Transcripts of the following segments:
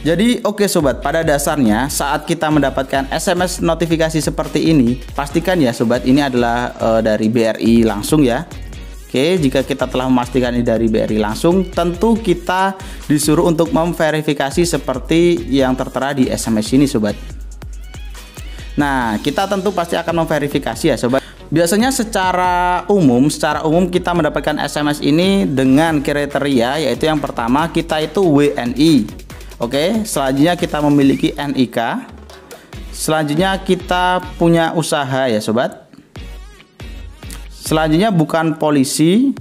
Jadi oke sobat, pada dasarnya saat kita mendapatkan SMS notifikasi seperti ini, pastikan ya sobat ini adalah dari BRI langsung ya. Oke, jika kita telah memastikan ini dari BRI langsung, tentu kita disuruh untuk memverifikasi seperti yang tertera di SMS ini sobat. Nah, kita tentu pasti akan memverifikasi ya sobat. Biasanya secara umum kita mendapatkan SMS ini dengan kriteria, yaitu yang pertama kita itu WNI. Oke, selanjutnya kita memiliki NIK. Selanjutnya kita punya usaha ya sobat. Selanjutnya bukan polisi,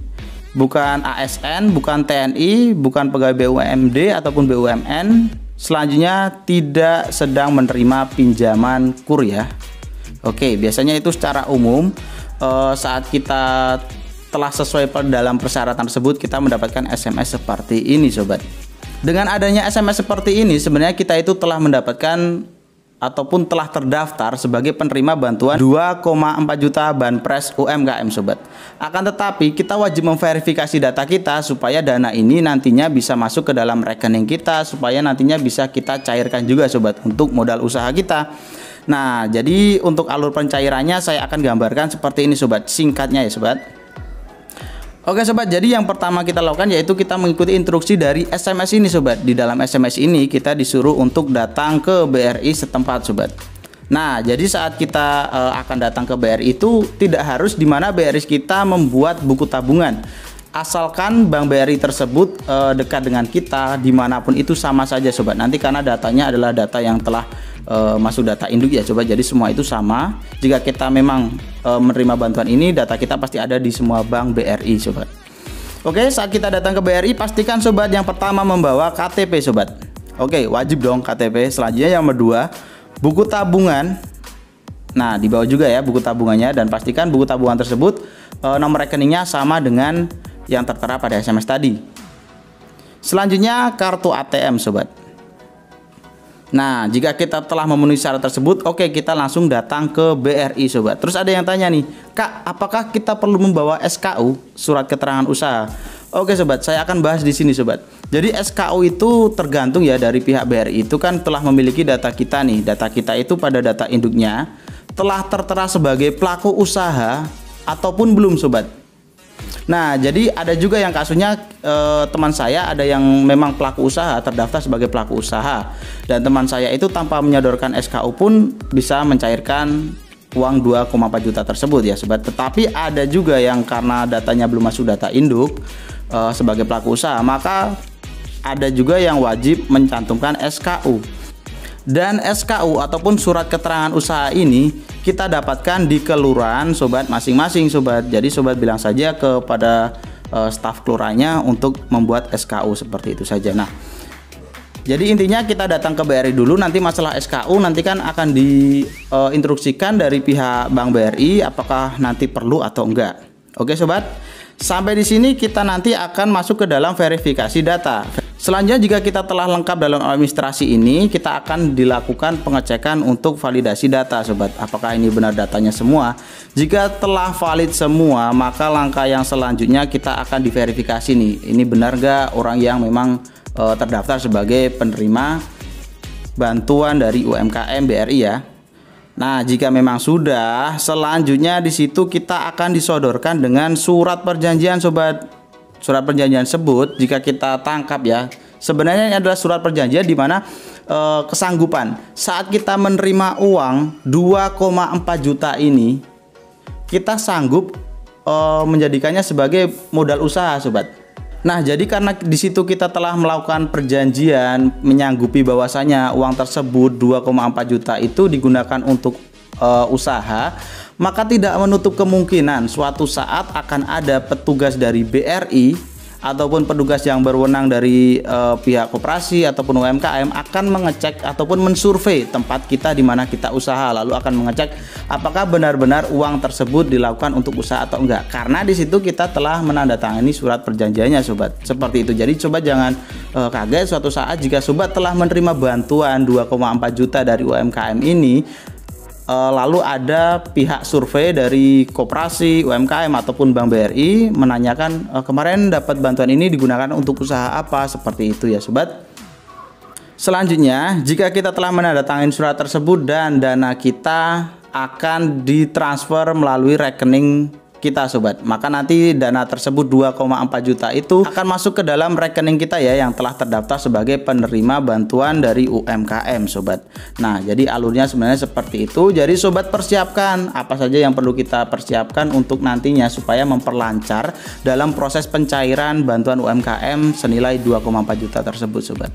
bukan ASN, bukan TNI, bukan pegawai BUMD ataupun BUMN. Selanjutnya tidak sedang menerima pinjaman KUR ya. Oke, biasanya itu secara umum saat kita telah sesuai dalam persyaratan tersebut, kita mendapatkan SMS seperti ini sobat. Dengan adanya SMS seperti ini, sebenarnya kita itu telah mendapatkan ataupun telah terdaftar sebagai penerima bantuan 2,4 juta Banpres UMKM sobat. Akan tetapi kita wajib memverifikasi data kita supaya dana ini nantinya bisa masuk ke dalam rekening kita, supaya nantinya bisa kita cairkan juga sobat untuk modal usaha kita. Nah, jadi untuk alur pencairannya saya akan gambarkan seperti ini sobat, singkatnya ya sobat. Oke sobat, jadi yang pertama kita lakukan yaitu kita mengikuti instruksi dari SMS ini sobat. Di dalam SMS ini kita disuruh untuk datang ke BRI setempat sobat. Nah, jadi saat kita akan datang ke BRI itu tidak harus di mana BRI kita membuat buku tabungan. Asalkan Bank BRI tersebut dekat dengan kita, dimanapun itu sama saja sobat. Nanti karena datanya adalah data yang telah masuk data induk ya coba, jadi semua itu sama. Jika kita memang menerima bantuan ini, data kita pasti ada di semua bank BRI sobat. Oke, saat kita datang ke BRI, pastikan sobat yang pertama membawa KTP sobat. Oke, wajib dong KTP. Selanjutnya yang kedua, buku tabungan. Nah, di bawah juga ya buku tabungannya, dan pastikan buku tabungan tersebut nomor rekeningnya sama dengan yang tertera pada SMS tadi. Selanjutnya kartu ATM sobat. Nah, jika kita telah memenuhi syarat tersebut, oke, kita langsung datang ke BRI sobat. Terus ada yang tanya nih, Kak, apakah kita perlu membawa SKU, surat keterangan usaha? Oke sobat, saya akan bahas di sini sobat. Jadi SKU itu tergantung ya dari pihak BRI itu kan telah memiliki data kita nih. Data kita itu pada data induknya telah tertera sebagai pelaku usaha ataupun belum sobat. Nah, jadi ada juga yang kasusnya teman saya ada yang memang pelaku usaha, terdaftar sebagai pelaku usaha, dan teman saya itu tanpa menyodorkan SKU pun bisa mencairkan uang 2,4 juta tersebut ya sobat. Tetapi ada juga yang karena datanya belum masuk data induk sebagai pelaku usaha, maka ada juga yang wajib mencantumkan SKU. Dan SKU ataupun surat keterangan usaha ini kita dapatkan di kelurahan sobat masing-masing sobat. Jadi sobat bilang saja kepada staf kelurahannya untuk membuat SKU seperti itu saja. Nah, jadi intinya kita datang ke BRI dulu, nanti masalah SKU nanti kan akan diinstruksikan dari pihak Bank BRI apakah nanti perlu atau enggak. Oke sobat, sampai di sini kita nanti akan masuk ke dalam verifikasi data. Selanjutnya jika kita telah lengkap dalam administrasi ini, kita akan dilakukan pengecekan untuk validasi data sobat. Apakah ini benar datanya semua? Jika telah valid semua, maka langkah yang selanjutnya kita akan diverifikasi nih. Ini benar gak orang yang memang terdaftar sebagai penerima bantuan dari UMKM BRI ya. Nah, jika memang sudah, selanjutnya di situ kita akan disodorkan dengan surat perjanjian sobat. Surat perjanjian tersebut jika kita tangkap ya, sebenarnya ini adalah surat perjanjian di mana kesanggupan saat kita menerima uang 2,4 juta ini, kita sanggup menjadikannya sebagai modal usaha sobat. Nah, jadi karena di situ kita telah melakukan perjanjian menyanggupi bahwasanya uang tersebut 2,4 juta itu digunakan untuk usaha, maka tidak menutup kemungkinan suatu saat akan ada petugas dari BRI ataupun petugas yang berwenang dari pihak koperasi ataupun UMKM akan mengecek ataupun mensurvei tempat kita di mana kita usaha, lalu akan mengecek apakah benar-benar uang tersebut dilakukan untuk usaha atau enggak, karena di situ kita telah menandatangani surat perjanjiannya sobat. Seperti itu. Jadi sobat jangan kaget suatu saat jika sobat telah menerima bantuan 2,4 juta dari UMKM ini, lalu ada pihak survei dari koperasi, UMKM ataupun Bank BRI menanyakan kemarin dapat bantuan ini digunakan untuk usaha apa, seperti itu ya sobat. Selanjutnya, jika kita telah menandatangani surat tersebut dan dana kita akan ditransfer melalui rekening kita sobat, maka nanti dana tersebut 2,4 juta itu akan masuk ke dalam rekening kita ya, yang telah terdaftar sebagai penerima bantuan dari UMKM sobat. Nah, jadi alurnya sebenarnya seperti itu. Jadi sobat, persiapkan apa saja yang perlu kita persiapkan untuk nantinya supaya memperlancar dalam proses pencairan bantuan UMKM senilai 2,4 juta tersebut sobat.